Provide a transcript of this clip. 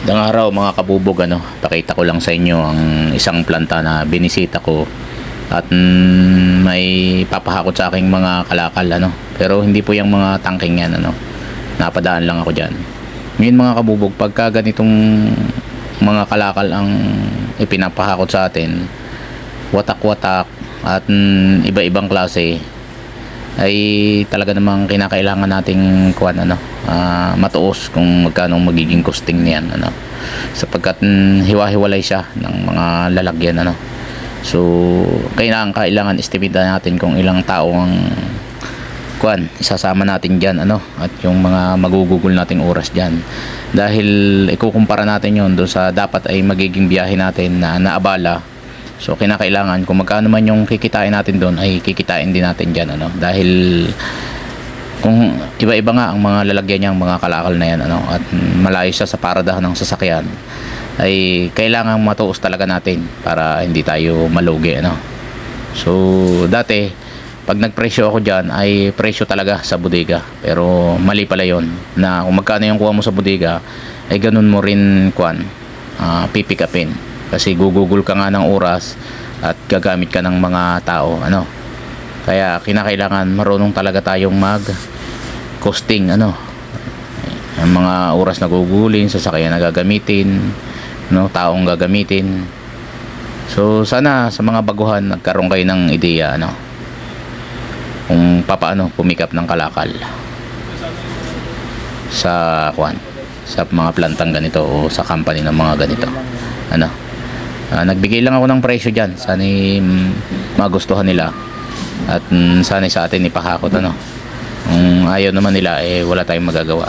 Magandang araw mga kabubog, pakita ko lang sa inyo ang isang planta na binisita ko at may papahakot sa aking mga kalakal, pero hindi po yung mga tangking yan, napadaan lang ako dyan. Ngayon mga kabubog, pagka ganitong mga kalakal ang ipinapahakot sa atin, watak-watak at iba-ibang klase, ay talaga namang kinakailangan nating matuos kung magkano magiging costing niyan, sapagkat hiwa-hiwalay siya ng mga lalagyan, so kailangan estimate natin kung ilang tao ang isasama natin diyan, at yung mga magugugol nating oras diyan, dahil ikukumpara natin yon doon sa dapat ay magiging biyahe natin na naabala. So kinakailangan kung magkano man yung kikitain natin doon ay kikitain din natin diyan, dahil kung iba-iba nga ang mga lalagyan niyang mga kalakal na yan, at malayo siya sa paradahan ng sasakyan, ay kailangan matuos talaga natin para hindi tayo malugi, So dati pag nagpresyo ako diyan ay presyo talaga sa bodega, pero mali pala yon, na kung magkano yung kuha mo sa bodega ay ganun mo rin pipick upin, kasi gugugol ka nga ng oras at gagamit ka ng mga tao, kaya kinakailangan marunong talaga tayong mag costing, ang mga oras na gugulin, sasakyan na gagamitin, taong gagamitin. So sana sa mga baguhan nagkaroon kayo ng ideya, kung paano pumikap ng kalakal sa sa mga plantang ganito o sa company ng mga ganito, nagbigay lang ako ng presyo dyan, sana magustuhan nila at sana sa atin ipahakot, kung ayaw naman nila wala tayong magagawa,